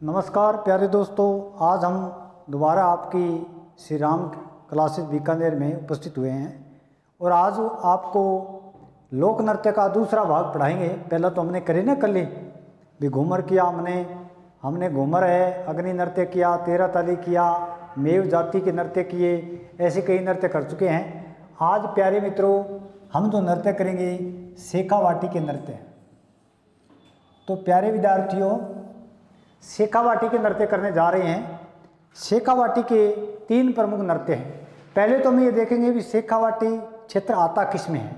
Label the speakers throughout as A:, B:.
A: नमस्कार प्यारे दोस्तों, आज हम दोबारा आपकी श्री राम क्लासेस बीकानेर में उपस्थित हुए हैं और आज आपको लोक नृत्य का दूसरा भाग पढ़ाएंगे। पहला तो हमने करे ना कल भी घूमर किया, हमने घूमर है, अग्नि नृत्य किया, तेरह ताली किया, मेव जाति के नृत्य किए, ऐसे कई नृत्य कर चुके हैं। आज प्यारे मित्रों हम जो नृत्य करेंगे शेखावाटी के नृत्य। तो प्यारे विद्यार्थियों शेखावाटी के नृत्य करने जा रहे हैं। शेखावाटी के तीन प्रमुख नृत्य हैं। पहले तो हम ये देखेंगे भी शेखावाटी क्षेत्र आता किस में है।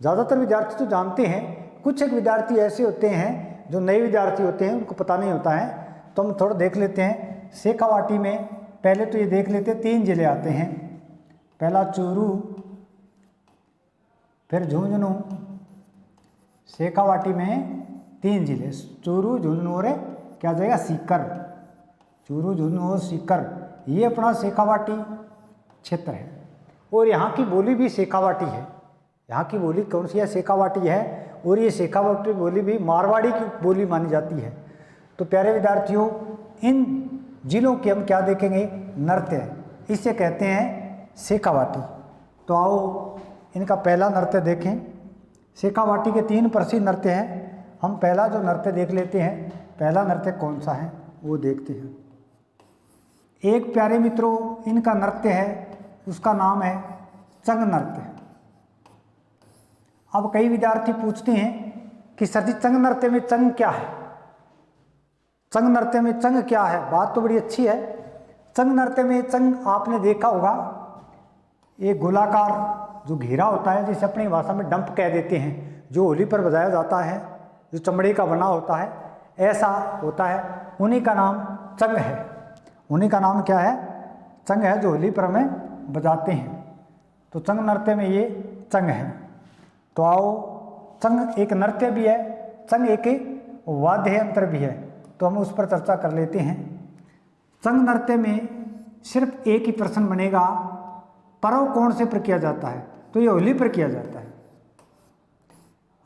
A: ज़्यादातर विद्यार्थी तो जानते हैं, कुछ एक विद्यार्थी ऐसे होते हैं जो नए विद्यार्थी होते हैं, उनको पता नहीं होता है। तो हम थोड़ा देख लेते हैं शेखावाटी में। पहले तो ये देख लेते हैं, तीन जिले आते हैं। पहला चूरू, फिर झुंझुनू। शेखावाटी में तीन जिले, चूरू, झुंझुनू और क्या जाएगा सीकर। चूरू, झुंझुनू और सीकर, ये अपना शेखावाटी क्षेत्र है। और यहाँ की बोली भी शेखावाटी है। यहाँ की बोली कौन सी है? शेखावाटी है। और ये शेखावाटी बोली भी मारवाड़ी की बोली मानी जाती है। तो प्यारे विद्यार्थियों इन जिलों के हम क्या देखेंगे? नृत्य, इसे कहते हैं शेखावाटी। तो आओ इनका पहला नृत्य देखें। शेखावाटी के तीन प्रसिद्ध नृत्य हैं। हम पहला जो नृत्य देख लेते हैं। पहला नृत्य कौन सा है वो देखते हैं। एक प्यारे मित्रों इनका नृत्य है, उसका नाम है चंग नृत्य। अब कई विद्यार्थी पूछते हैं कि सर जी चंग नृत्य में चंग क्या है? चंग नृत्य में चंग क्या है? बात तो बड़ी अच्छी है। चंग नृत्य में चंग आपने देखा होगा, एक गोलाकार जो घेरा होता है, जिसे अपनी भाषा में डंप कह देते हैं, जो होली पर बजाया जाता है, जो चमड़े का बना होता है, ऐसा होता है। उन्हीं का नाम चंग है। उन्हीं का नाम क्या है? चंग है, जो होली पर हमें बजाते हैं। तो चंग नृत्य में ये चंग है। तो आओ, चंग एक नृत्य भी है, चंग एक वाद्य यंत्र भी है। तो हम उस पर चर्चा कर लेते हैं। चंग नृत्य में सिर्फ एक ही प्रश्न बनेगा, पर्व कौन से पर किया जाता है? तो ये होली पर किया जाता है।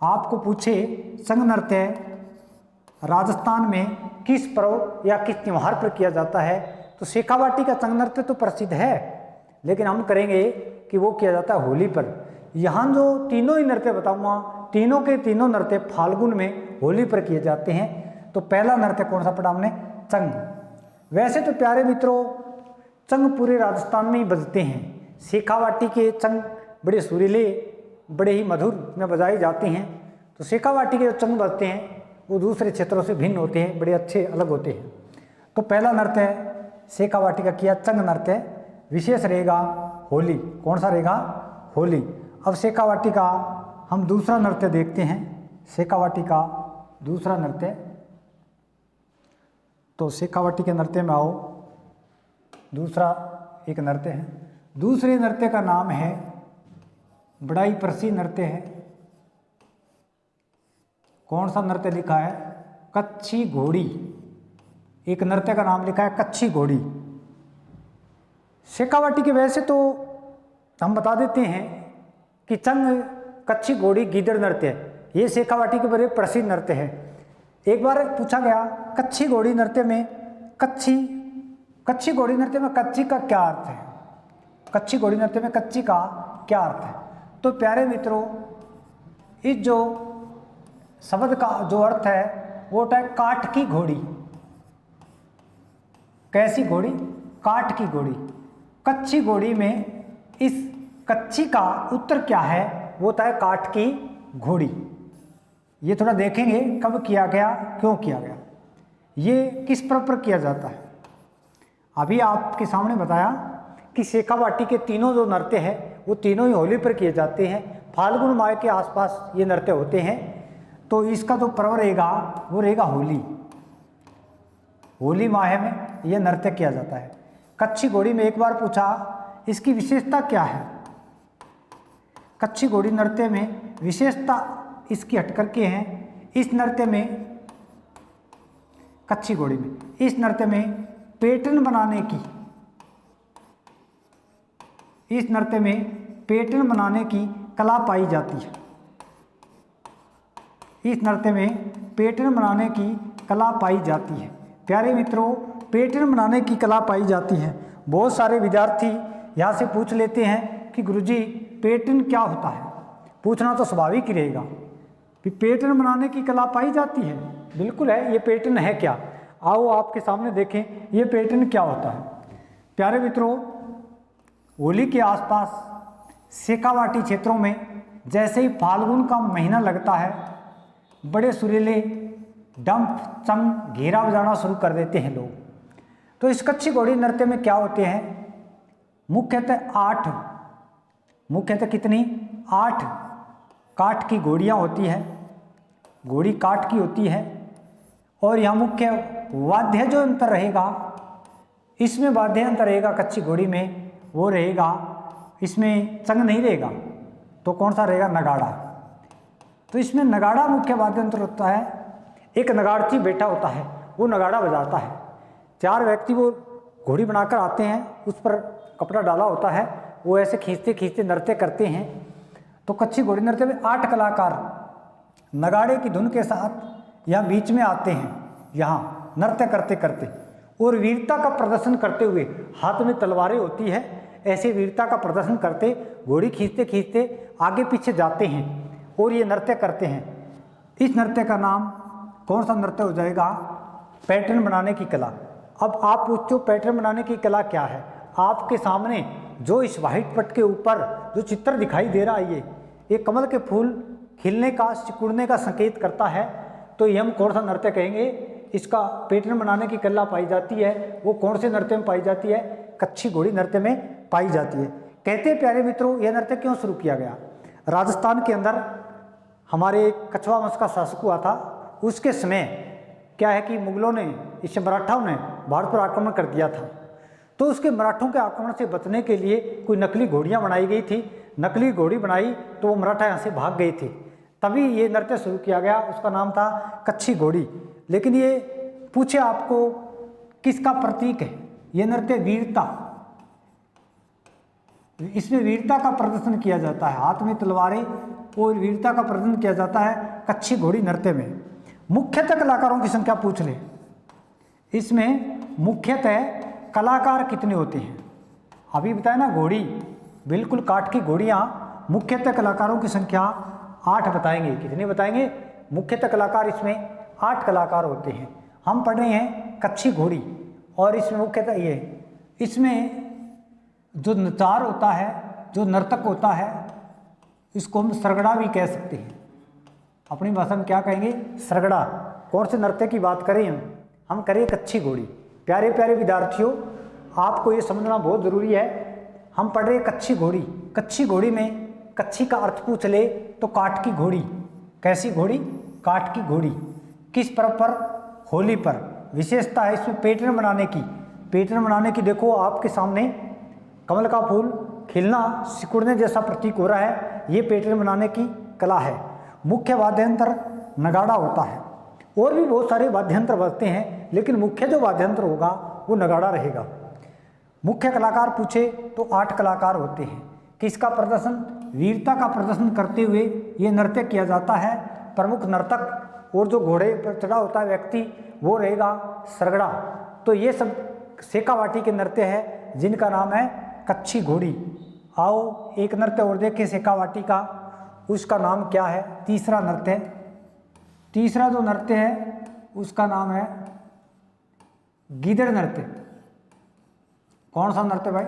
A: आपको पूछे चंग नृत्य राजस्थान में किस पर्व या किस त्यौहार पर किया जाता है, तो शेखावाटी का चंग नृत्य तो प्रसिद्ध है, लेकिन हम करेंगे कि वो किया जाता है होली पर। यहाँ जो तीनों ही नृत्य बताऊंगा, तीनों के तीनों नृत्य फाल्गुन में होली पर किए जाते हैं। तो पहला नृत्य कौन सा पढ़ा हमने? चंग। वैसे तो प्यारे मित्रों चंग पूरे राजस्थान में ही बजते हैं। शेखावाटी के चंग बड़े सुरीले, बड़े ही मधुर में बजाए जाते हैं। तो शेखावाटी के जो चंग बजते हैं वो दूसरे क्षेत्रों से भिन्न होते हैं, बड़े अच्छे अलग होते हैं। तो पहला नृत्य शेखावाटी का किया चंग नृत्य, विशेष रहेगा होली। कौन सा रहेगा? होली। अब शेखावाटी का हम दूसरा नृत्य देखते हैं। शेखावाटी का दूसरा नृत्य, तो शेखावाटी के नृत्य में आओ, दूसरा एक नृत्य है। दूसरे नृत्य का नाम है, बड़ा ही प्रसिद्ध नृत्य है। कौन सा नृत्य लिखा है? कच्छी घोड़ी। एक नृत्य का नाम लिखा है कच्छी घोड़ी। शेखावाटी के वैसे तो हम बता देते हैं कि चंग, कच्छी घोड़ी, गीदड़ नृत्य, ये शेखावाटी के बड़े प्रसिद्ध नृत्य है। एक बार पूछा गया कच्छी घोड़ी नृत्य में, कच्छी घोड़ी नृत्य में कच्छी का क्या अर्थ है? कच्छी घोड़ी नृत्य में कच्छी का क्या अर्थ है? तो प्यारे मित्रों इस जो शब्द का जो अर्थ है वो होता है काठ की घोड़ी। कैसी घोड़ी? काठ की घोड़ी। कच्छी घोड़ी में इस कच्छी का उत्तर क्या है? वो होता है काठ की घोड़ी। ये थोड़ा देखेंगे कब किया गया, क्यों किया गया, ये किस पर्व पर किया जाता है। अभी आपके सामने बताया कि शेखावाटी के तीनों जो नृत्य है वो तीनों ही होली पर किए जाते हैं। फाल्गुन माह के आसपास ये नृत्य होते हैं। तो इसका जो पर्व रहेगा वो रहेगा होली। होली माह में यह नृत्य किया जाता है। कच्छी घोड़ी में एक बार पूछा इसकी विशेषता क्या है? कच्छी घोड़ी नृत्य में विशेषता इसकी हट करके है, इस नृत्य में, कच्छी घोड़ी में, इस नृत्य में पैटर्न बनाने की, इस नृत्य में पैटर्न बनाने की कला पाई जाती है। इस नृत्य में पैटर्न बनाने की कला पाई जाती है। प्यारे मित्रों, पैटर्न बनाने की कला पाई जाती है। बहुत सारे विद्यार्थी यहाँ से पूछ लेते हैं कि गुरुजी पैटर्न क्या होता है। पूछना तो स्वाभाविक ही रहेगा कि पैटर्न बनाने की कला पाई जाती है। बिल्कुल है, ये पैटर्न है क्या? आओ आपके सामने देखें ये पैटर्न क्या होता है। प्यारे मित्रों, होली के आसपास शेखावाटी क्षेत्रों में जैसे ही फाल्गुन का महीना लगता है, बड़े सुरीले डंप चम घेरा बजाना शुरू कर देते हैं लोग। तो इस कच्ची घोड़ी नृत्य में क्या होते हैं? मुख्यतः कितनी? 8 काठ की घोड़ियाँ होती है। घोड़ी काठ की होती है। और यहाँ मुख्य वाद्य जो अंतर रहेगा, इसमें वाद्य अंतर रहेगा कच्ची घोड़ी में, वो रहेगा इसमें चंग नहीं रहेगा। तो कौन सा रहेगा? नगाड़ा। तो इसमें नगाड़ा मुख्य वाद्य अंतर होता है। एक नगाड़ची बैठा होता है, वो नगाड़ा बजाता है। 4 व्यक्ति वो घोड़ी बनाकर आते हैं, उस पर कपड़ा डाला होता है, वो ऐसे खींचते खींचते नृत्य करते हैं। तो कच्ची घोड़ी नृत्य में 8 कलाकार नगाड़े की धुन के साथ यहाँ बीच में आते हैं, यहाँ नृत्य करते करते और वीरता का प्रदर्शन करते हुए, हाथ में तलवारें होती है, ऐसे वीरता का प्रदर्शन करते घोड़ी खींचते खींचते आगे पीछे जाते हैं और ये नृत्य करते हैं। इस नृत्य का नाम कौन सा नृत्य हो जाएगा? पैटर्न बनाने की कला। अब आप पूछो पैटर्न बनाने की कला क्या है? आपके सामने जो इस व्हाइट पट के ऊपर जो चित्र दिखाई दे रहा है, ये कमल के फूल खिलने का, सिकुड़ने का संकेत करता है। तो ये हम कौन सा नृत्य कहेंगे? इसका पैटर्न बनाने की कला पाई जाती है। वो कौन से नृत्य में पाई जाती है? कच्ची घोड़ी नृत्य में पाई जाती है। कहते हैं प्यारे मित्रों, यह नृत्य क्यों शुरू किया गया? राजस्थान के अंदर हमारे एक कछवा वंश का शासक हुआ था। उसके समय क्या है कि मुगलों ने, इस मराठाओं ने भारत पर आक्रमण कर दिया था। तो उसके मराठों के आक्रमण से बचने के लिए कोई नकली घोड़ियाँ बनाई गई थी। नकली घोड़ी बनाई तो वो मराठा यहाँ से भाग गए थे। तभी ये नृत्य शुरू किया गया। उसका नाम था कच्ची घोड़ी। लेकिन ये पूछे आपको किसका प्रतीक है? ये नृत्य वीरता, इसमें वीरता का प्रदर्शन किया जाता है। हाथ में तलवारें और वीरता का प्रदर्शन किया जाता है कच्ची घोड़ी नृत्य में। मुख्यतः कलाकारों की संख्या पूछ ले। इसमें मुख्यतः कलाकार कितने होते हैं? अभी बताया ना, घोड़ी बिल्कुल काठ की घोड़ियाँ। मुख्यतः कलाकारों की संख्या 8 बताएंगे। कितने बताएंगे? मुख्यतः कलाकार इसमें 8 कलाकार होते हैं। हम पढ़ रहे हैं कच्ची घोड़ी और इसमें मुख्यतः ये, इसमें जो नचार होता है, जो नर्तक होता है, इसको हम सरगड़ा भी कह सकते हैं। अपनी भाषा में क्या कहेंगे? सरगड़ा। कौन से नृत्य की बात करें हम करें कच्ची घोड़ी। प्यारे प्यारे विद्यार्थियों, आपको ये समझना बहुत ज़रूरी है। हम पढ़ रहे कच्ची घोड़ी। कच्ची घोड़ी में कच्ची का अर्थ पूछ ले तो काठ की घोड़ी। कैसी घोड़ी? काठ की घोड़ी। किस पर्व पर? होली पर। विशेषता है इसमें पैटर्न बनाने की। पैटर्न बनाने की देखो आपके सामने कमल का फूल खिलना, सिकुड़ने जैसा प्रतीक हो रहा है। ये पैटर्न बनाने की कला है। मुख्य वाद्यंत्र नगाड़ा होता है। और भी बहुत सारे वाद्यंत्र बजते हैं, लेकिन मुख्य जो वाद्यंत्र होगा वो नगाड़ा रहेगा। मुख्य कलाकार पूछे तो 8 कलाकार होते हैं। किसका प्रदर्शन? वीरता का प्रदर्शन करते हुए ये नृत्य किया जाता है। प्रमुख नर्तक और जो घोड़े पर चढ़ा होता है व्यक्ति, वो रहेगा सरगड़ा। तो ये सब शेखावाटी के नृत्य है जिनका नाम है कच्ची घोड़ी। आओ एक नृत्य और देखें शेखावाटी का। उसका नाम क्या है? तीसरा नृत्य। तीसरा जो नृत्य है उसका नाम है गीदड़ नृत्य। कौन सा नृत्य भाई?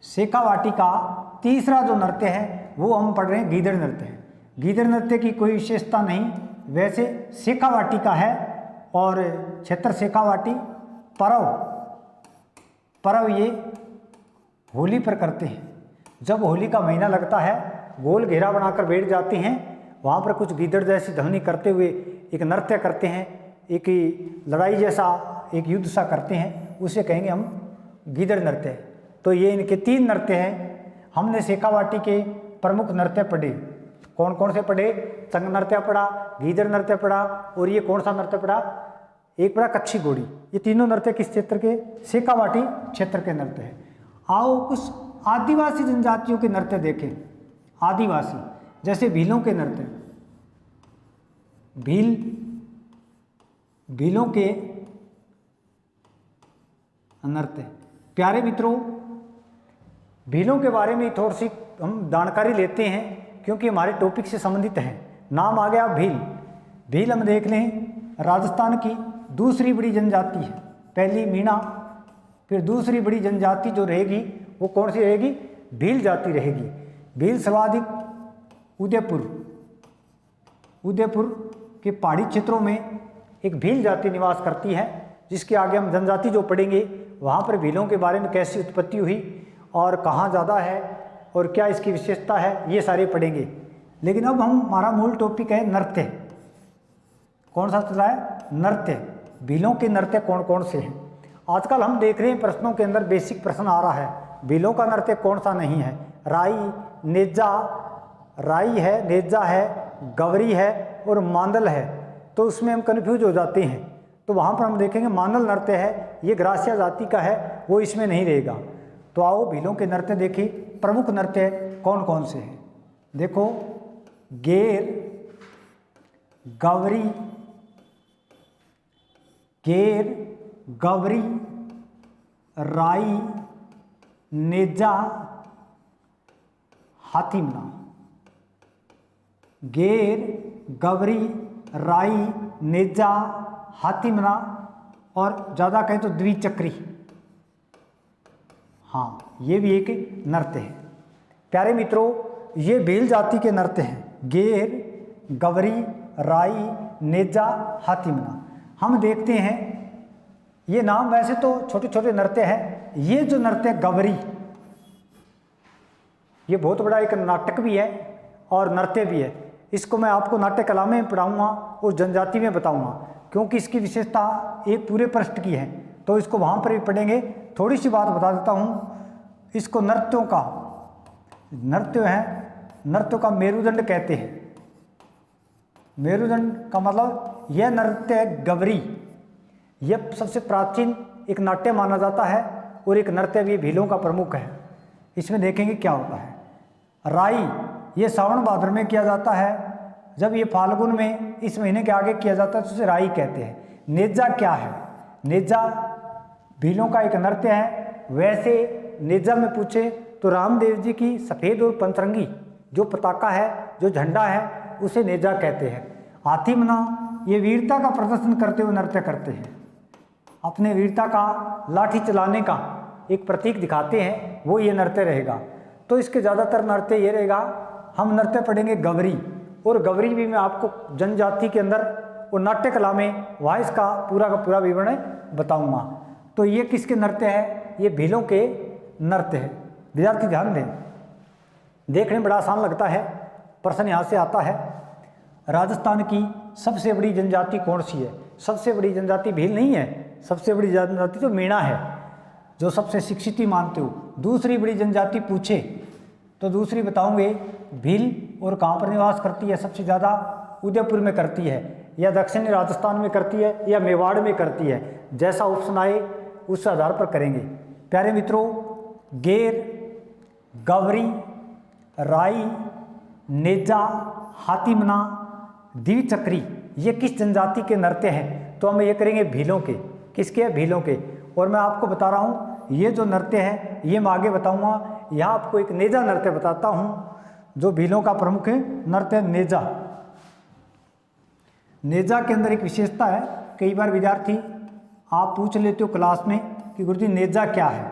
A: शेखावाटी का तीसरा जो नृत्य है वो हम पढ़ रहे हैं गीदड़ नृत्य है। गीदड़ नृत्य की कोई विशेषता नहीं, वैसे शेखावाटी का है। और क्षेत्र शेखावाटी। परव ये होली पर करते हैं। जब होली का महीना लगता है, गोल घेरा बनाकर बैठ जाते हैं, वहाँ पर कुछ गीदड़ जैसी ध्वनि करते हुए एक नृत्य करते हैं। एक लड़ाई जैसा, एक युद्ध सा करते हैं, उसे कहेंगे हम गीदड़ नृत्य। तो ये इनके 3 नृत्य हैं। हमने शेखावाटी के प्रमुख नृत्य पढ़े। कौन कौन से पढ़े? चंग नृत्य पढ़ा, गीदड़ नृत्य पढ़ा, और ये कौन सा नृत्य पढ़ा? एक पढ़ा कच्ची घोड़ी। ये तीनों नृत्य किस क्षेत्र के? शेखावाटी क्षेत्र के नृत्य है। आओ कुछ आदिवासी जनजातियों के नृत्य देखें। आदिवासी जैसे भीलों के नृत्य। भीलों के नृत्य। प्यारे मित्रों, भीलों के बारे में थोड़ी सी हम जानकारी लेते हैं क्योंकि हमारे टॉपिक से संबंधित है। नाम आ गया भील। भील हम देख लें राजस्थान की दूसरी बड़ी जनजाति है। पहली मीणा, फिर दूसरी बड़ी जनजाति जो रहेगी वो कौन सी रहेगी? भील जाति रहेगी। भील सर्वाधिक उदयपुर के पहाड़ी क्षेत्रों में एक भील जाति निवास करती है, जिसके आगे हम जनजाति जो पढ़ेंगे वहाँ पर भीलों के बारे में कैसी उत्पत्ति हुई और कहाँ ज़्यादा है और क्या इसकी विशेषता है, ये सारे पढ़ेंगे। लेकिन अब हमारा मूल टॉपिक है नृत्य। कौन सा चल रहा है? नृत्य। भीलों के नृत्य कौन कौन से हैं? आजकल हम देख रहे हैं प्रश्नों के अंदर बेसिक प्रश्न आ रहा है, भीलों का नृत्य कौन सा नहीं है? राई है, नेजा है, गवरी है और मांदल है। तो उसमें हम कन्फ्यूज हो जाते हैं। तो वहाँ पर हम देखेंगे मांदल नृत्य है, ये ग्रासिया जाति का है, वो इसमें नहीं रहेगा। तो आओ भीलों के नृत्य देखिए। प्रमुख नृत्य कौन कौन से हैं? देखो, गेर गवरी, राई, नेजा, हाथीमना। गेर, गवरी, राई, नेजा, हाथीमना और ज़्यादा कहें तो द्विचक्री। हाँ, ये भी एक नृत्य है। प्यारे मित्रों, ये भील जाति के नृत्य हैं। गेर, गवरी, राई, नेजा, हाथीमना। हम देखते हैं ये नाम वैसे तो छोटे छोटे नृत्य हैं। ये जो नृत्य गवरी, ये बहुत बड़ा एक नाटक भी है और नृत्य भी है। इसको मैं आपको नाट्य कला में पढ़ाऊँगा और जनजाति में बताऊँगा, क्योंकि इसकी विशेषता एक पूरे पृष्ठ की है, तो इसको वहाँ पर भी पढ़ेंगे। थोड़ी सी बात बता देता हूँ। इसको नृत्यों का मेरुदंड कहते हैं। मेरुदंड का मतलब यह नृत्य है गवरी। यह सबसे प्राचीन एक नाट्य माना जाता है और एक नृत्य भी भीलों का प्रमुख है। इसमें देखेंगे क्या होता है। राई, ये सावन भाद्र में किया जाता है। जब ये फाल्गुन में इस महीने के आगे किया जाता है तो उसे राई कहते हैं। नेजा क्या है? नेजा भीलों का एक नृत्य है। वैसे नेजा में पूछे तो रामदेव जी की सफ़ेद और पंचरंगी जो पताका है, जो झंडा है, उसे नेजा कहते हैं। हाथीमना, ये वीरता का प्रदर्शन करते हुए नृत्य करते हैं। अपने वीरता का, लाठी चलाने का एक प्रतीक दिखाते हैं, वो ये नृत्य रहेगा। तो इसके ज़्यादातर नृत्य ये रहेगा। हम नृत्य पढ़ेंगे गवरी, और गवरी भी मैं आपको जनजाति के अंदर और नाट्य कला में वहाँ इसका पूरा का पूरा विवरण बताऊंगा। तो ये किसके नृत्य है? ये भीलों के नृत्य है। विद्यार्थी ध्यान दें, देखने में बड़ा आसान लगता है। प्रश्न यहाँ से आता है, राजस्थान की सबसे बड़ी जनजाति कौन सी है? सबसे बड़ी जनजाति भील नहीं है। सबसे बड़ी जनजाति तो मीणा है, जो सबसे शिक्षित ही मानते हो। दूसरी बड़ी जनजाति पूछे तो दूसरी बताऊंगे भील, और कहाँ पर निवास करती है? सबसे ज़्यादा उदयपुर में करती है, या दक्षिणी राजस्थान में करती है, या मेवाड़ में करती है। जैसा ऑप्शन आए उस आधार पर करेंगे। प्यारे मित्रों, गेर, गवरी, राई, नेजा, हाथीमना, द्विचक्री, ये किस जनजाति के नृत्य हैं? तो हम ये करेंगे भीलों के। किसके हैं? भीलों के। और मैं आपको बता रहा हूँ, ये जो नृत्य है ये मैं आगे बताऊँगा। यहाँ आपको एक नेजा नृत्य बताता हूँ जो भीलों का प्रमुख नृत्य नेजा। नेजा के अंदर एक विशेषता है। कई बार विद्यार्थी आप पूछ लेते हो क्लास में कि गुरुजी नेजा क्या है?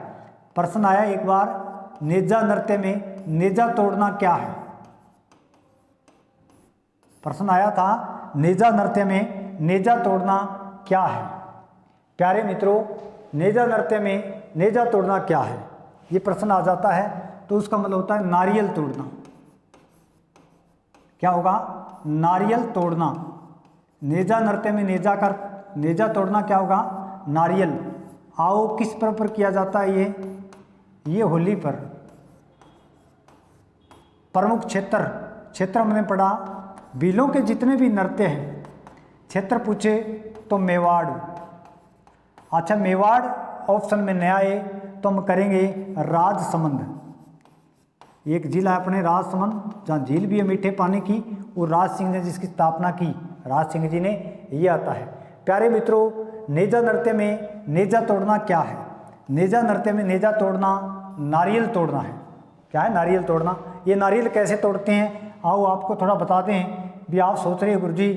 A: प्रश्न आया एक बार, नेजा नृत्य में नेजा तोड़ना क्या है? प्रश्न आया था, नेजा नृत्य में नेजा तोड़ना क्या है? प्यारे मित्रों, नेजा नृत्य में नेजा तोड़ना क्या है? ये प्रश्न आ जाता है तो उसका मतलब होता है नारियल तोड़ना। क्या होगा? नारियल तोड़ना। नेजा नृत्य में नेजा तोड़ना क्या होगा? नारियल। आओ, किस पर्व पर किया जाता है ये होली पर। प्रमुख क्षेत्र हमने पढ़ा। भीलों के जितने भी नृत्य हैं, क्षेत्र पूछे तो मेवाड़। अच्छा, मेवाड़ ऑप्शन में नया है तो हम करेंगे राजसमंद। एक जिला है अपने राजसमंद, जहाँ झील भी है मीठे पानी की, और राज सिंह ने जिसकी स्थापना की, राज सिंह जी ने, ये आता है। प्यारे मित्रों, नेजा नृत्य में नेजा तोड़ना क्या है? नेजा नृत्य में नेजा तोड़ना नारियल तोड़ना है। क्या है नारियल तोड़ना? ये नारियल कैसे तोड़ते हैं, आओ आपको थोड़ा बताते हैं। भी आप सोच रहे हैं गुरुजी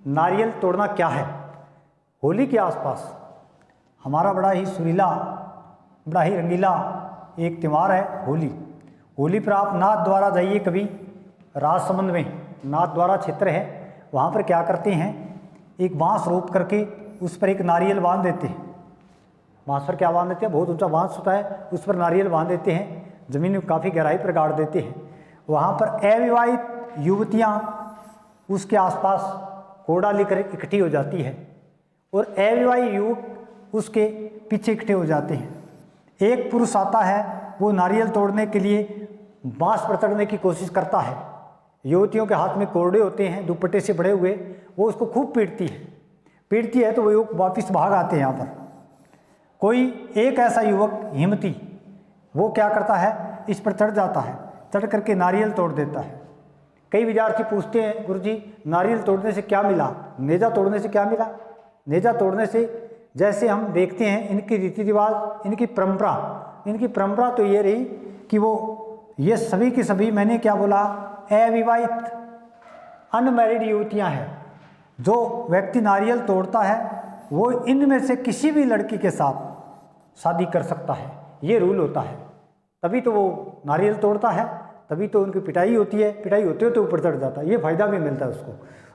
A: नारियल तोड़ना क्या है? होली के आसपास हमारा बड़ा ही सुरीला, बड़ा ही रंगीला एक त्यौहार है होली। होली पर आप नाथ द्वारा जाइए कभी, राजसमंद में नाथ द्वारा क्षेत्र है, वहाँ पर क्या करते हैं, एक बांस रोप करके उस पर एक नारियल बांध देते हैं। बांस पर क्या बांध देते हैं? बहुत ऊंचा बांस होता है, उस पर नारियल बांध देते हैं, ज़मीन में काफ़ी गहराई पर गाड़ देते हैं। वहाँ पर अविवाहित युवतियाँ उसके आसपास कोड़ा लेकर इकट्ठी हो जाती है और अविवाहित युवक उसके पीछे इकट्ठे हो जाते हैं। एक पुरुष आता है, वो नारियल तोड़ने के लिए बांस पर चढ़ने की कोशिश करता है। युवतियों के हाथ में कोरडे होते हैं दुपट्टे से बड़े हुए, वो उसको खूब पीटती है तो वो युवक वापस भाग आते हैं। यहाँ पर कोई एक ऐसा युवक हिम्मती, वो क्या करता है, इस पर चढ़ जाता है, चढ़ करके नारियल तोड़ देता है। कई विद्यार्थी पूछते हैं गुरुजी नारियल तोड़ने से क्या मिला, नेजा तोड़ने से क्या मिला? नेजा तोड़ने से जैसे हम देखते हैं इनकी रीति रिवाज, इनकी परंपरा तो ये रही कि वो ये सभी की सभी, मैंने क्या बोला, अविवाहित अनमैरिड युवतियां हैं। जो व्यक्ति नारियल तोड़ता है वो इनमें से किसी भी लड़की के साथ शादी कर सकता है, ये रूल होता है। तभी तो वो नारियल तोड़ता है, तभी तो उनकी पिटाई होती है, पिटाई होते हो तो ऊपर चढ़ जाता है, ये फायदा भी मिलता है उसको।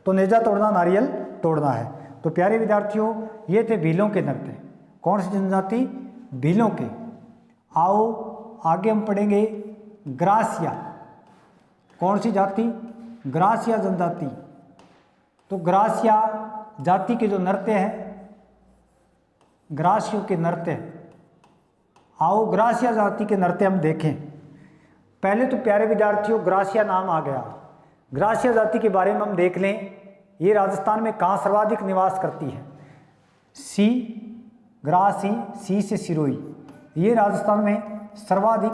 A: तो नेजा तोड़ना नारियल तोड़ना है। तो प्यारे विद्यार्थियों, ये थे भीलों के नृत्य। कौन सी जनजाति? भीलों के। आओ आगे हम पढ़ेंगे ग्रासिया। कौन सी जाति? ग्रासिया जनजाति। तो ग्रासिया जाति के जो नृत्य है, ग्रासियों के नृत्य, आओ ग्रासिया जाति के नृत्य हम देखें। पहले तो प्यारे विद्यार्थियों ग्रासिया नाम आ गया। ग्रासिया जाति के बारे में हम देख लें, ये राजस्थान में कहाँ सर्वाधिक निवास करती है? सी, ग्रासी, सी से सिरोही, ये राजस्थान में सर्वाधिक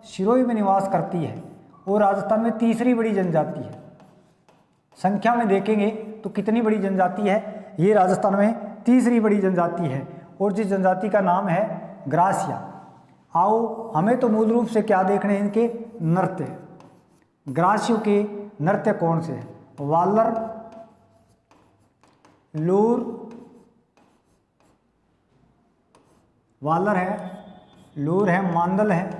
A: सिरोही में निवास करती है और राजस्थान में तीसरी बड़ी जनजाति है। संख्या में देखेंगे तो कितनी बड़ी जनजाति है? ये राजस्थान में तीसरी बड़ी जनजाति है और जिस जनजाति का नाम है ग्रासिया। आओ हमें तो मूल रूप से क्या देखने हैं, इनके नृत्य। ग्रासियों के नृत्य कौन से हैं? वालर, लूर, वालर है, लूर है, मांदल है,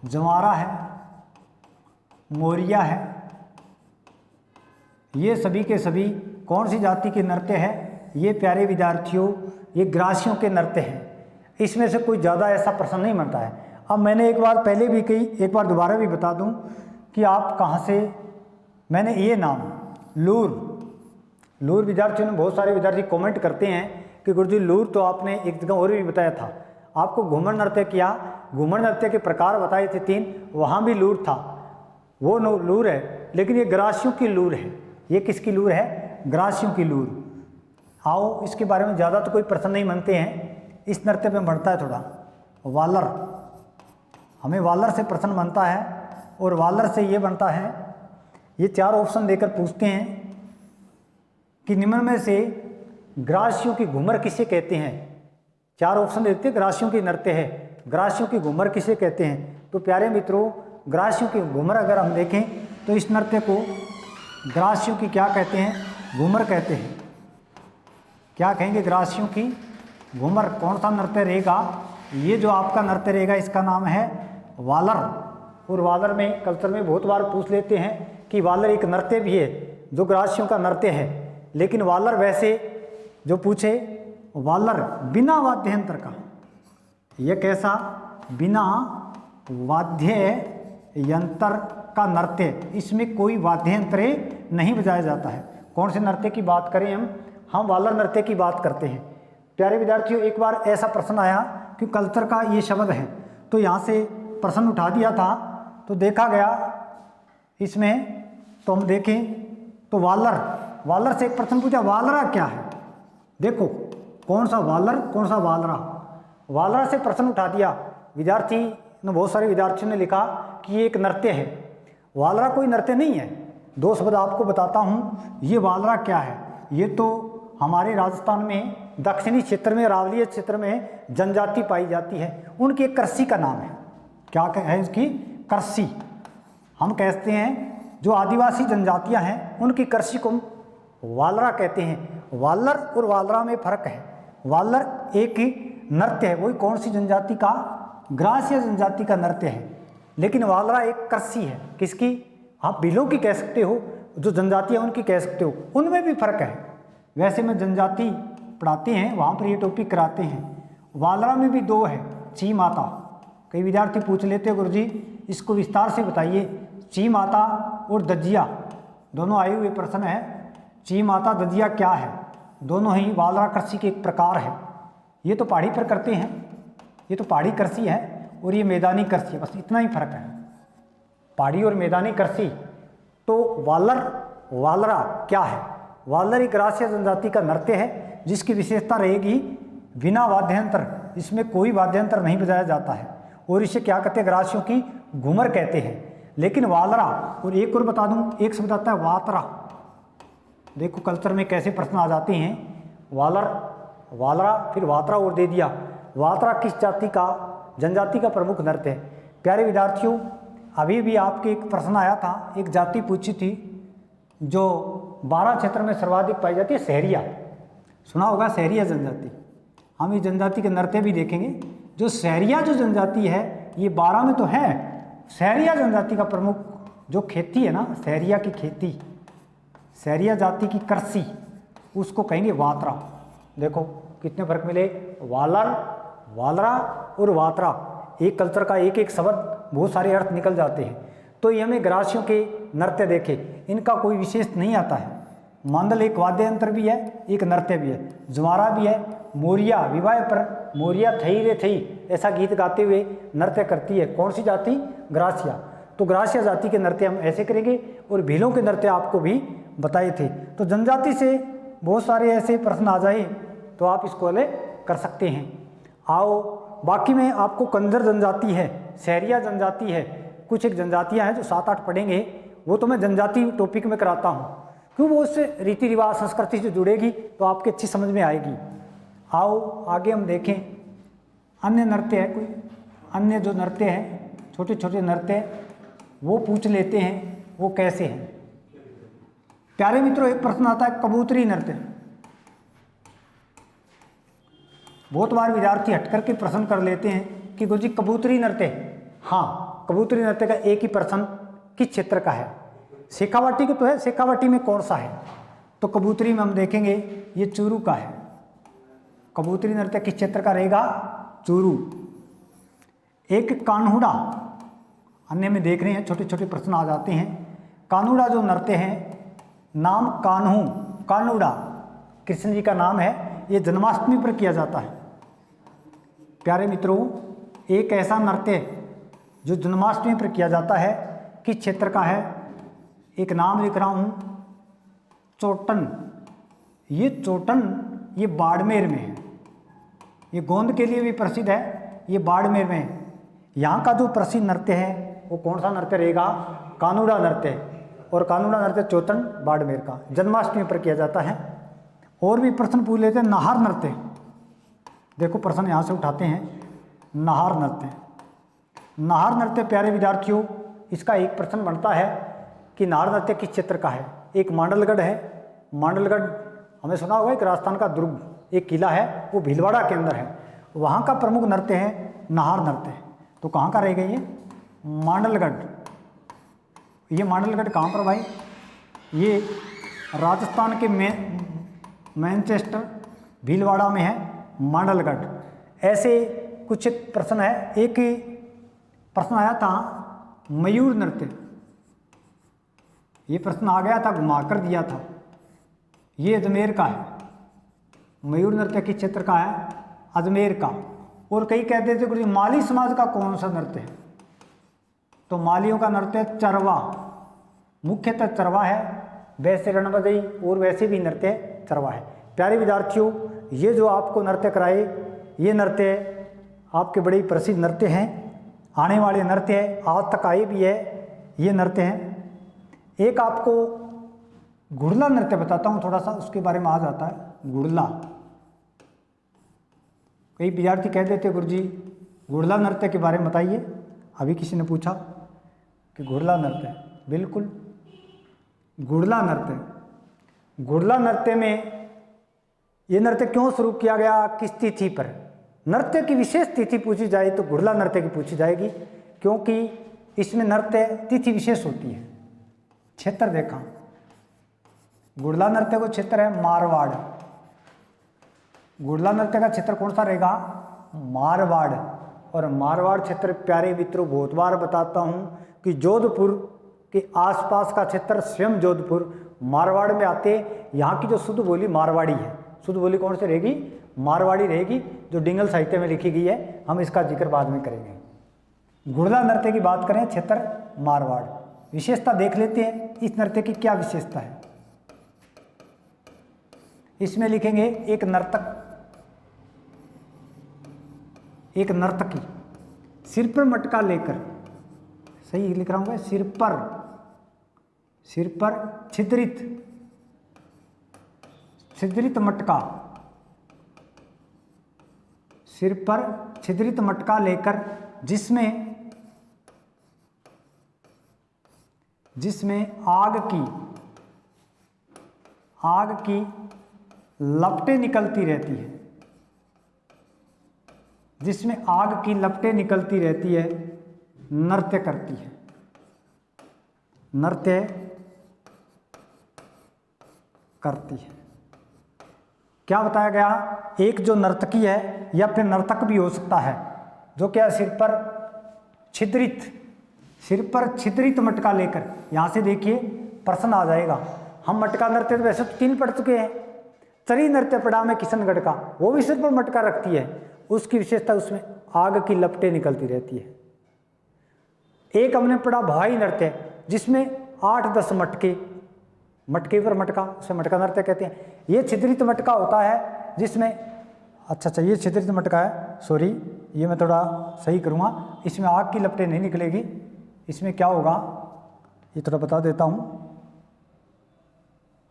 A: जवारा है, मोरिया है। ये सभी के सभी कौन सी जाति के नृत्य है? ये प्यारे विद्यार्थियों ये ग्रासियों के नृत्य हैं। इसमें से कोई ज़्यादा ऐसा प्रश्न नहीं बनता है। अब मैंने एक बार पहले भी कही, एक बार दोबारा भी बता दूं कि आप कहाँ से, मैंने ये नाम लूर विद्यार्थियों ने, बहुत सारे विद्यार्थी कमेंट करते हैं कि गुरुजी लूर तो आपने एक जगह और भी बताया था, आपको घूमर नृत्य किया, घूमर नृत्य के प्रकार बताए थे 3, वहाँ भी लूर था, वो लूर है, लेकिन ये ग्रासियों की लूर है। ये किसकी लूर है? ग्रासियों की लूर। आओ इसके बारे में ज़्यादा तो कोई प्रश्न नहीं बनते हैं। इस नृत्य में बनता है थोड़ा वालर, हमें वालर से प्रश्न बनता है और वालर से ये बनता है, ये 4 ऑप्शन देकर पूछते हैं कि निम्न में से ग्रासियों की घूमर किसे कहते हैं? 4 ऑप्शन देते हैं, ग्रासियों की नृत्य है, ग्रासियों की घूमर किसे कहते हैं? तो प्यारे मित्रों ग्रासियों की घूमर अगर हम देखें तो इस नृत्य को ग्रासियों की क्या कहते हैं? घूमर कहते हैं। क्या कहेंगे? ग्रासियों की घूमर। कौन सा नृत्य रहेगा? ये जो आपका नृत्य रहेगा इसका नाम है वालर। और वालर में कल्चर में बहुत बार पूछ लेते हैं कि वालर एक नृत्य भी है जो ग्रासियों का नृत्य है, लेकिन वालर वैसे जो पूछे, वालर बिना वाद्य यंत्र का, यह कैसा? बिना वाद्य यंत्र का नृत्य, इसमें कोई वाद्य यंत्र नहीं बजाया जाता है। कौन से नृत्य की बात करें हम वालर नृत्य की बात करते हैं। प्यारे विद्यार्थियों एक बार ऐसा प्रश्न आया कि कल्चर का ये शब्द है, तो यहाँ से प्रश्न उठा दिया था, तो देखा गया इसमें, तो हम देखें तो वालर से एक प्रश्न पूछा, वालरा क्या है? देखो कौन सा वालर, कौन सा वालरा, वालरा से प्रश्न उठा दिया। विद्यार्थी ने, बहुत सारे विद्यार्थियों ने लिखा कि ये एक नृत्य है। वालरा कोई नृत्य नहीं है। 2 शब्द आपको बताता हूँ, ये वालरा क्या है। ये तो हमारे राजस्थान में दक्षिणी क्षेत्र में, अरावलीय क्षेत्र में जनजाति पाई जाती है, उनकी एक कृषि का नाम है। क्या है उसकी? कृषि। हम कहते हैं जो आदिवासी जनजातियां हैं उनकी कृषि को वालरा कहते हैं। वालर और वालरा में फर्क है। वालर एक ही नृत्य है, वही कौन सी जनजाति का? ग्रासीय जनजाति का नृत्य है। लेकिन वालरा एक कृषि है। किसकी? आप भीलों की कह सकते हो, जो जनजातियां उनकी कह सकते हो, उनमें भी फर्क है। वैसे में जनजाति पढ़ाते हैं, वहाँ पर ये टॉपिक कराते हैं। वालरा में भी दो है, ची माता। कई विद्यार्थी पूछ लेते हैं, गुरुजी इसको विस्तार से बताइए, ची माता और दजिया दोनों आए हुए प्रश्न है। ची माता दजिया क्या है? दोनों ही वालरा कृषि के एक प्रकार है। ये तो पहाड़ी पर करते हैं, ये तो पहाड़ी कृषि है और ये मैदानी कृषि है, बस इतना ही फर्क है, पहाड़ी और मैदानी कृषि। तो वालर वालरा क्या है? वालर एक ग्रासीय जनजाति का नृत्य है जिसकी विशेषता रहेगी बिना वाद्यंत्र, इसमें कोई वाद्यंत्र नहीं बजाया जाता है और इसे क्या कहते हैं? ग्रासियों की घूमर कहते हैं। लेकिन वालरा, और एक और बता दूं, एक शब्द आता है वातरा। देखो कल्चर में कैसे प्रश्न आ जाते हैं। वालर, वालरा, फिर वातरा और दे दिया। वातरा किस जाति का, जनजाति का प्रमुख नृत्य है? प्यारे विद्यार्थियों, अभी भी आपके एक प्रश्न आया था, एक जाति पूछी थी जो 12 क्षेत्र में सर्वाधिक पाई जाती है, सहरिया। सुना होगा सहरिया जनजाति। हम इस जनजाति के नृत्य भी देखेंगे। जो सहरिया जो जनजाति है ये 12 में तो है। सहरिया जनजाति का प्रमुख जो खेती है ना, सहरिया की खेती, सहरिया जाति की कृषि, उसको कहेंगे वातरा। देखो कितने फर्क मिले, वालर, वालरा और वातरा। एक कल्चर का एक एक शब्द बहुत सारे अर्थ निकल जाते हैं। तो ये हमें ग्रासियों के नृत्य देखे, इनका कोई विशेष नहीं आता है। मांदल एक वाद्य यंत्र भी है, एक नृत्य भी है, ज्वारा भी है। मोरिया विवाह पर मोरिया थई रे थई ऐसा गीत गाते हुए नृत्य करती है। कौन सी जाति? ग्रासिया। तो ग्रासिया जाति के नृत्य हम ऐसे करेंगे और भीलों के नृत्य आपको भी बताए थे। तो जनजाति से बहुत सारे ऐसे प्रश्न आ जाए तो आप इसको ले कर सकते हैं। आओ बाकी में आपको कंजर जनजाति है, सहरिया जनजाति है, कुछ एक जनजातियां हैं जो 7-8 पढ़ेंगे, वो तो मैं जनजाति टॉपिक में कराता हूँ, क्यों? वो उससे रीति रिवाज संस्कृति से जुड़ेगी तो आपके अच्छी समझ में आएगी। आओ आगे हम देखें, अन्य नृत्य है, कोई अन्य जो नृत्य हैं, छोटे छोटे नृत्य, वो पूछ लेते हैं, वो कैसे हैं। प्यारे मित्रों, एक प्रश्न आता है कबूतरी नृत्य। बहुत बार विद्यार्थी हटकर के प्रश्न कर लेते हैं कि गुरुजी कबूतरी नृत्य, हाँ कबूतरी नृत्य का एक ही प्रश्न किस क्षेत्र का है? शेखावाटी को तो है, शेखावाटी में कौन सा है? तो कबूतरी में हम देखेंगे ये चूरू का है। कबूतरी नृत्य किस क्षेत्र का रहेगा? चूरू। एक कान्हुड़ा, अन्य में देख रहे हैं छोटे छोटे प्रश्न आ जाते हैं। कान्हुड़ा जो नृत्य है, नाम कान्हू, कान्हुड़ा कृष्ण जी का नाम है, ये जन्माष्टमी पर किया जाता है। प्यारे मित्रों, एक ऐसा नृत्य जो जन्माष्टमी पर किया जाता है, किस क्षेत्र का है? एक नाम लिख रहा हूँ, चोटन। ये चोटन ये बाड़मेर में है, ये गोंद के लिए भी प्रसिद्ध है, ये बाड़मेर में है। यहाँ का जो प्रसिद्ध नृत्य है वो कौन सा नृत्य रहेगा? कान्हुड़ा नृत्य। और कान्हुड़ा नृत्य चोटन बाड़मेर का जन्माष्टमी पर किया जाता है। और भी प्रश्न पूछ लेते हैं। नाहर नृत्य, देखो प्रश्न यहाँ से उठाते हैं। नाहर नृत्य, नाहर नृत्य प्यारे विद्यार्थियों, इसका एक प्रश्न बनता है कि नाहर नृत्य किस क्षेत्र का है? एक मांडलगढ़ है, मांडलगढ़ हमें सुना होगा, एक राजस्थान का दुर्ग, एक किला है, वो भीलवाड़ा के अंदर है, वहाँ का प्रमुख नृत्य है नाहर नृत्य। तो कहाँ का रहेगा ये? मांडलगढ़। ये मांडलगढ़ कहाँ पर भाई? ये राजस्थान के मैनचेस्टर भीलवाड़ा में है मांडलगढ़। ऐसे कुछ प्रश्न है। एक प्रश्न आया था मयूर नृत्य, ये प्रश्न आ गया था, घुमाकर दिया था। ये अजमेर का है। मयूर नृत्य किस क्षेत्र का है? अजमेर का। और कई कहते थे गुरु जी माली समाज का कौन सा नृत्य है? तो मालियों का नृत्य चरवा, मुख्यतः चरवा है, वैसे रणबदई और वैसे भी नृत्य चरवा है। प्यारे विद्यार्थियों, ये जो आपको नृत्य कराए, ये नृत्य आपके बड़े प्रसिद्ध नृत्य हैं, आने वाले नृत्य है, आज तक आए भी है ये नृत्य हैं। एक आपको गुड़ला नृत्य बताता हूँ थोड़ा सा, उसके बारे में आ जाता है। गुड़ला, कई विद्यार्थी कह देते गुरुजी घुड़ला नृत्य के बारे में बताइए। अभी किसी ने पूछा कि घुड़ला नृत्य, बिल्कुल घुड़ला नृत्य। घुड़ला नृत्य में ये नृत्य क्यों शुरू किया गया, किस तिथि पर? नृत्य की विशेष तिथि पूछी जाए तो घुड़ला नृत्य की पूछी जाएगी, क्योंकि इसमें नृत्य तिथि विशेष होती है। क्षेत्र देखा, घुड़ला नृत्य को क्षेत्र है मारवाड़। घुड़ला नृत्य का क्षेत्र कौन सा रहेगा? मारवाड़। और मारवाड़ क्षेत्र प्यारे मित्रों बहुत बार बताता हूँ कि जोधपुर के आसपास का क्षेत्र स्वयं जोधपुर मारवाड़ में आते। यहाँ की जो शुद्ध बोली मारवाड़ी है। शुद्ध बोली कौन सी रहेगी? मारवाड़ी रहेगी, जो डिंगल साहित्य में लिखी गई है। हम इसका जिक्र बाद में करेंगे। घुड़ला नृत्य की बात करें, क्षेत्र मारवाड़। विशेषता देख लेते हैं, इस नृत्य की क्या विशेषता है। इसमें लिखेंगे एक नर्तक, एक नर्तकी सिर पर मटका लेकर, सही लिख रहा हूँ, सिर पर छिद्रित मटका, सिर पर छिद्रित मटका लेकर, जिसमें आग की लपटें निकलती रहती है, जिसमें आग की लपटें निकलती रहती है, नृत्य करती है। नृत्य करती है। क्या बताया गया? एक जो नर्तकी है या फिर नर्तक भी हो सकता है, जो क्या सिर पर छिद्रित मटका लेकर, यहाँ से देखिए प्रश्न आ जाएगा। हम मटका नृत्य तो वैसे तो 3 पढ़ चुके हैं। चरी नृत्य पढ़ा में किशनगढ़ का, वो भी सिर पर मटका रखती है। उसकी विशेषता उसमें आग की लपटें निकलती रहती है। एक हमने पढ़ा भाई नृत्य, जिसमें 8-10 मटके पर मटका, उसे मटका नृत्य कहते हैं। ये छिद्रित मटका होता है जिसमें, अच्छा ये छिद्रित मटका है, सॉरी ये मैं थोड़ा सही करूँगा। इसमें आग की लपटें नहीं निकलेगी। इसमें क्या होगा ये थोड़ा बता देता हूँ।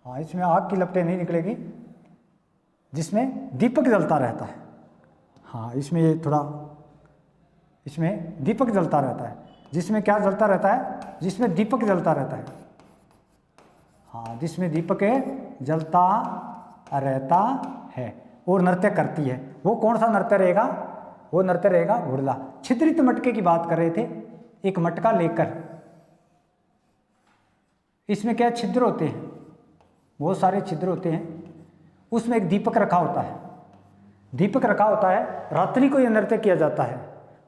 A: हाँ, इसमें आग की लपटें नहीं निकलेगी, जिसमें दीपक जलता रहता है। हाँ, इसमें ये थोड़ा, इसमें दीपक जलता रहता है। जिसमें क्या जलता रहता है? जिसमें दीपक जलता रहता है। हाँ, जिसमें दीपक जलता रहता है और नृत्य करती है। वो कौन सा नृत्य रहेगा? वो नृत्य रहेगा घुड़ला। छिद्रित मटके की बात कर रहे थे, एक मटका लेकर, इसमें क्या छिद्र होते हैं, बहुत सारे छिद्र होते हैं। उसमें एक दीपक रखा होता है, दीपक रखा होता है। रात्रि को यह नृत्य किया जाता है।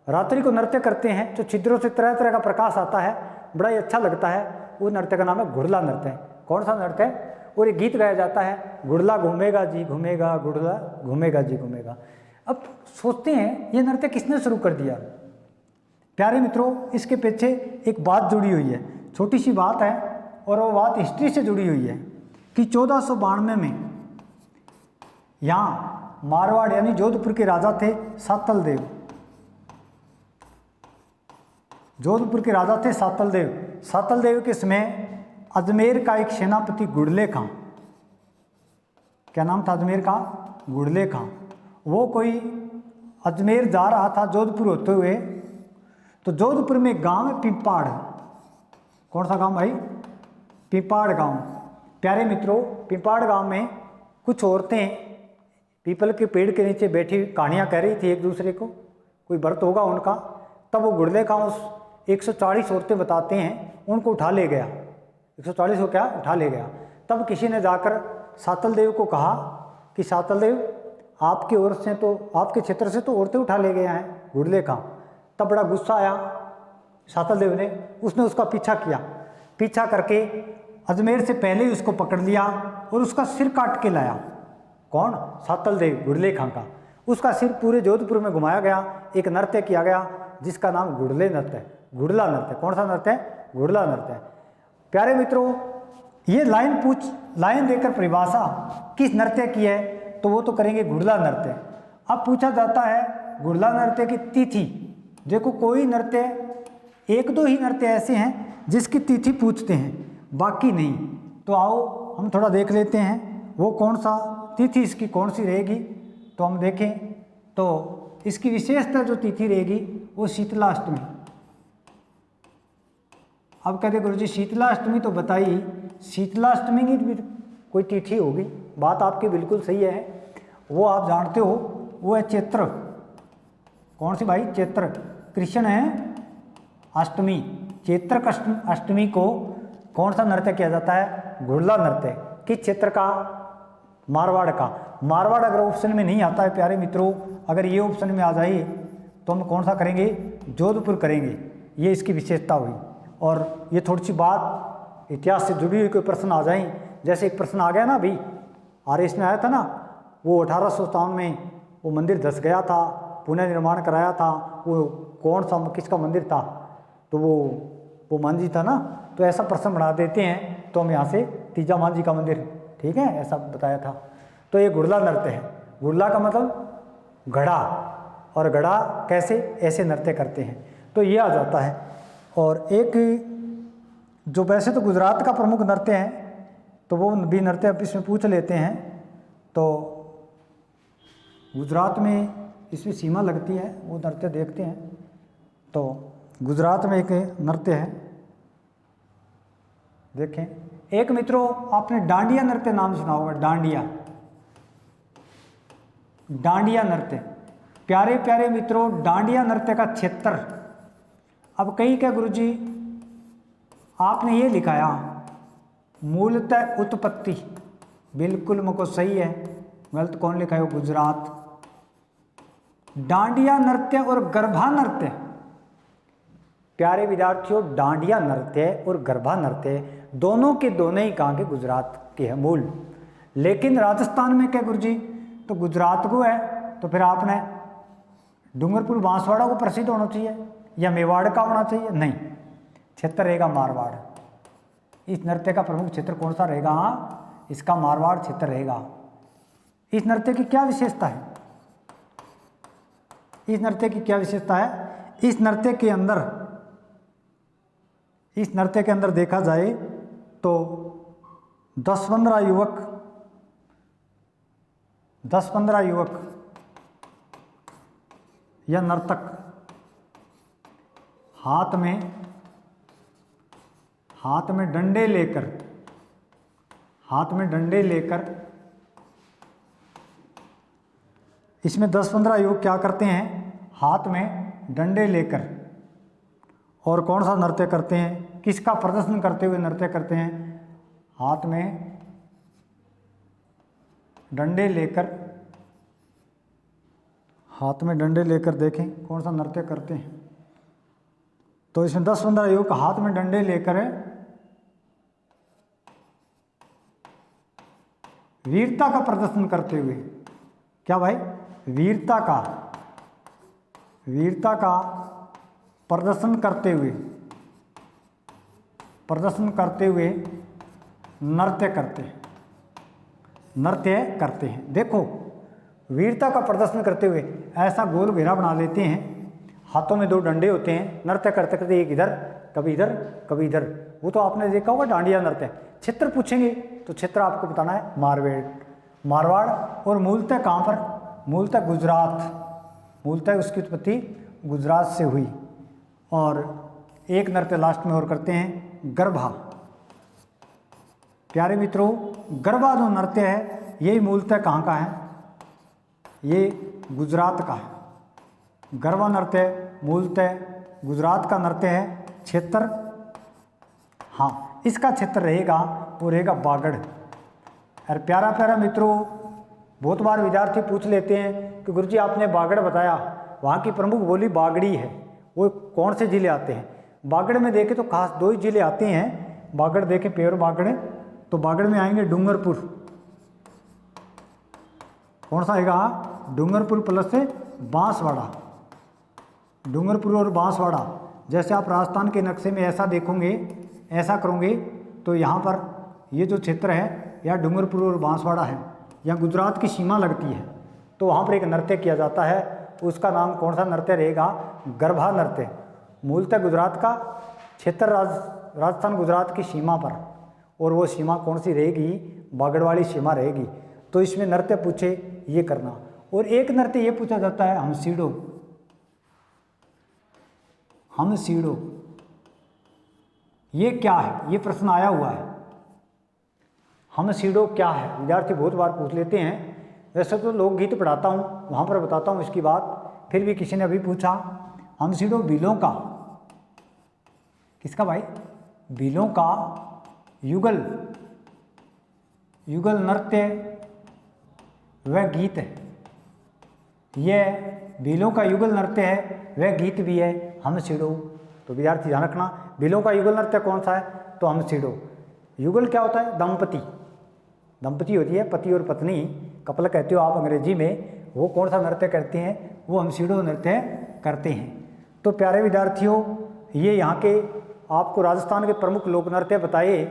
A: रात्रि को नृत्य करते हैं, जो छिद्रों से तरह तरह का प्रकाश आता है, बड़ा ही अच्छा लगता है। उस नृत्य का नाम है घुड़ला नृत्य। कौन सा नृत्य है? और ये गीत गाया जाता है, घुड़ला घूमेगा जी घूमेगा, घुड़ला घूमेगा जी घूमेगा। अब सोचते हैं ये नृत्य किसने शुरू कर दिया? प्यारे मित्रों, इसके पीछे एक बात जुड़ी हुई है, छोटी सी बात है, और वो बात हिस्ट्री से जुड़ी हुई है कि 1492 में यहाँ मारवाड़ यानी जोधपुर के राजा थे सातल देव। जोधपुर के राजा थे सातल देव। सातल देव के समय अजमेर का एक सेनापति गुड़ले खां, क्या नाम था अजमेर का? गुड़ले खां। वो कोई अजमेर जा रहा था जोधपुर होते हुए, तो जोधपुर में गांव है पिंपाड़। कौन सा गांव भाई? पिंपाड़ गांव। प्यारे मित्रों, पिंपाड़ गांव में कुछ औरतें पीपल के पेड़ के नीचे बैठी कहानियाँ कह रही थी एक दूसरे को, कोई व्रत होगा उनका। तब वो गुड़ले खां उस 140 औरतें बताते हैं, उनको उठा ले गया। 140 को क्या उठा ले गया। तब किसी ने जाकर सातल देव को कहा कि सातल देव, आपकी ओर से तो, आपके क्षेत्र से तो औरतें उठा ले गए हैं गुड़ले खां। तब बड़ा गुस्सा आया सातल देव ने, उसने उसका पीछा किया। पीछा करके अजमेर से पहले ही उसको पकड़ लिया और उसका सिर काट के लाया। कौन? सातल देव गुड़ले खां का। उसका सिर पूरे जोधपुर में घुमाया गया, एक नृत्य किया गया जिसका नाम घुड़ले नृत्य है, घुड़ला नृत्य। कौन सा नृत्य है? घुड़ला नृत्य। प्यारे मित्रों, ये लाइन देकर परिभाषा किस नृत्य की है, तो वो तो करेंगे घुड़ला नृत्य। अब पूछा जाता है घुड़ला नृत्य की तिथि। देखो, कोई नृत्य, 1-2 ही नृत्य ऐसे हैं जिसकी तिथि पूछते हैं, बाकी नहीं। तो आओ हम थोड़ा देख लेते हैं वो कौन सा तिथि इसकी कौन सी रहेगी। तो हम देखें तो इसकी विशेषता जो तिथि रहेगी वो शीतलाष्टमी। अब कहते गुरु जी शीतलाष्टमी तो बताई, शीतलाष्टमी की भी कोई तिथि होगी, बात आपकी बिल्कुल सही है, वो आप जानते हो, वो है चैत्र। कौन सी भाई? चैत्र। कृष्ण है अष्टमी, चैत्र अष्टमी को कौन सा नृत्य किया जाता है? घुड़ला नृत्य। किस क्षेत्र का? मारवाड़ का। मारवाड़ अगर ऑप्शन में नहीं आता है प्यारे मित्रों, अगर ये ऑप्शन में आ जाए तो हम कौन सा करेंगे? जोधपुर करेंगे। ये इसकी विशेषता हुई। और ये थोड़ी सी बात इतिहास से जुड़ी हुई कोई प्रश्न आ जाए, जैसे एक प्रश्न आ गया ना अभी RS में आया था ना, वो 1857 में वो मंदिर धस गया था, पुनर्निर्माण कराया था, वो कौन सा किसका मंदिर था? तो वो मांझी था ना। तो ऐसा प्रश्न बना देते हैं तो हम यहाँ से तीजा मांझी का मंदिर, ठीक है, ऐसा बताया था। तो ये घुड़ला नृत्य है। घुड़ला का मतलब घड़ा, और घड़ा कैसे? ऐसे नृत्य करते हैं, तो ये आ जाता है। और एक जो वैसे तो गुजरात का प्रमुख नृत्य है, तो वो भी नृत्य अब इसमें पूछ लेते हैं। तो गुजरात में इसमें सीमा लगती है, वो नृत्य देखते हैं। तो गुजरात में एक नृत्य है, देखें। एक मित्रों आपने डांडिया नृत्य नाम सुना होगा, डांडिया। डांडिया नृत्य, प्यारे प्यारे मित्रों, डांडिया नृत्य का क्षेत्र। अब कई क्या गुरुजी आपने ये लिखाया मूलतः उत्पत्ति, बिल्कुल मुझको सही है, गलत कौन लिखा है? वो गुजरात। डांडिया नृत्य और गरबा नृत्य, प्यारे विद्यार्थियों, डांडिया नृत्य और गरबा नृत्य दोनों के दोनों ही कहाँ के? गुजरात के हैं मूल। लेकिन राजस्थान में क्या गुरुजी? तो गुजरात को है, तो फिर आपने डूंगरपुर बांसवाड़ा को प्रसिद्ध होना चाहिए या मेवाड़ का होना चाहिए? नहीं, क्षेत्र रहेगा मारवाड़। इस नृत्य का प्रमुख क्षेत्र कौन सा रहेगा? इसका मारवाड़ क्षेत्र रहेगा। इस नृत्य की क्या विशेषता है? इस नृत्य की क्या विशेषता है? इस नृत्य के अंदर देखा जाए तो 10-15 युवक या नर्तक हाथ में डंडे लेकर इसमें 10-15 युवक क्या करते हैं? हाथ में डंडे लेकर, और कौन सा नृत्य करते हैं? किसका प्रदर्शन करते हुए नृत्य करते हैं? हाथ में डंडे लेकर देखें कौन सा नृत्य करते हैं। तो इसमें 10-15 युवक हाथ में डंडे लेकर वीरता का प्रदर्शन करते हुए, क्या भाई? वीरता का प्रदर्शन करते हुए नृत्य करते हैं। देखो, वीरता का प्रदर्शन करते हुए ऐसा गोल घेरा बना लेते हैं, हाथों में 2 डंडे होते हैं, नृत्य करते करते एक इधर, कभी इधर, कभी इधर। वो तो आपने देखा होगा डांडिया नृत्य। क्षेत्र पूछेंगे तो क्षेत्र आपको बताना है मारवाड़। और मूलतः कहाँ पर? मूलतः गुजरात। मूलतः उसकी उत्पत्ति गुजरात से हुई। और एक नृत्य लास्ट में और करते हैं, गरबा। प्यारे मित्रों, गरबा जो नृत्य है ये मूलतः कहाँ का है? ये गुजरात का है। गरबा नृत्य मूलतः गुजरात का नृत्य है। क्षेत्र, हाँ, इसका क्षेत्र रहेगा वो रहेगा बागड़। और प्यारा प्यारा मित्रों, बहुत बार विद्यार्थी पूछ लेते हैं कि गुरुजी आपने बागड़ बताया, वहाँ की प्रमुख बोली बागड़ी है, वो कौन से जिले आते हैं? बागड़ में देखें तो खास 2 ही जिले आते हैं। बागड़ देखें, प्योर बागड़, तो बागड़ में आएंगे डूंगरपुर। कौन सा आएगा? डूंगरपुर प्लस से बांसवाड़ा। डूंगरपुर और बांसवाड़ा, जैसे आप राजस्थान के नक्शे में ऐसा देखोगे, ऐसा करोगे तो यहाँ पर ये जो क्षेत्र है यह डूंगरपुर और बांसवाड़ा है, यहाँ गुजरात की सीमा लगती है। तो वहाँ पर एक नृत्य किया जाता है, उसका नाम कौन सा नृत्य रहेगा? गरबा नृत्य। मूलतः गुजरात का क्षेत्र, राजस्थान गुजरात की सीमा पर, और वो सीमा कौन सी रहेगी? बागड़ वाली सीमा रहेगी। तो इसमें नृत्य पूछे ये करना। और एक नृत्य ये पूछा जाता है हम सीढ़ो, ये क्या है, ये प्रश्न आया हुआ है। हम सीढ़ो क्या है, विद्यार्थी बहुत बार पूछ लेते हैं। वैसे तो लोकगीत पढ़ाता हूँ, वहाँ पर बताता हूँ इसकी बात, फिर भी किसी ने अभी पूछा। हम सीढ़ो बिलों का, किसका भाई, बिलों का युगल नृत्य वह गीत है। यह बिलों का युगल नृत्य है, वह गीत भी है हम सीढ़ो। तो विद्यार्थी ध्यान रखना, बिलों का युगल नृत्य कौन सा है, तो हम सीढ़ो। युगल क्या होता है, दंपति होती है, पति और पत्नी, कपल कहते हो आप अंग्रेजी में, वो कौन सा नृत्य करते हैं, वो हम सीढ़ो नृत्य करते हैं। तो प्यारे विद्यार्थियों, ये यहाँ के आपको राजस्थान के प्रमुख लोक नृत्य बताए,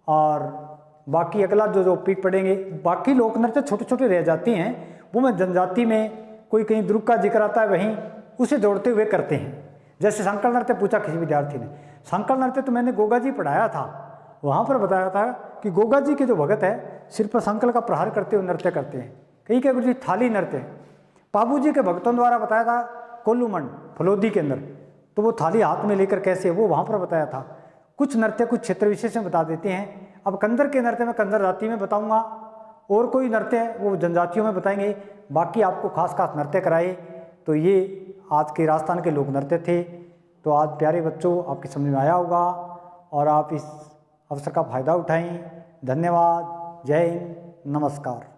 A: और बाकी अगला जो टॉपिक पढ़ेंगे, बाकी लोक नृत्य छोटे छोटे रह जाते हैं, वो मैं जनजाति में कोई कहीं द्रुक का जिक्र आता है वहीं उसे जोड़ते हुए करते हैं। जैसे संकल नृत्य पूछा किसी विद्यार्थी ने, संकल नृत्य तो मैंने गोगा जी पढ़ाया था, वहाँ पर बताया था कि गोगा जी के जो भगत है सिर पर संकल का प्रहार करते हुए नृत्य करते हैं। कई के गुरु जी थाली नृत्य, पाबू जी के भक्तों द्वारा बताया था कोल्लूमंड फलोदी के अंदर, तो वो थाली हाथ में लेकर कैसे, वो वहाँ पर बताया था। कुछ नृत्य कुछ क्षेत्र विशेष में बता देते हैं। अब कंदर के नृत्य में कंदर जाति में बताऊंगा, और कोई नृत्य है वो जनजातियों में बताएंगे। बाकी आपको खास नृत्य कराए। तो ये आज के राजस्थान के लोक नृत्य थे। तो आज प्यारे बच्चों आपकी समझ में आया होगा, और आप इस अवसर का फायदा उठाएं। धन्यवाद, जय हिंद, नमस्कार।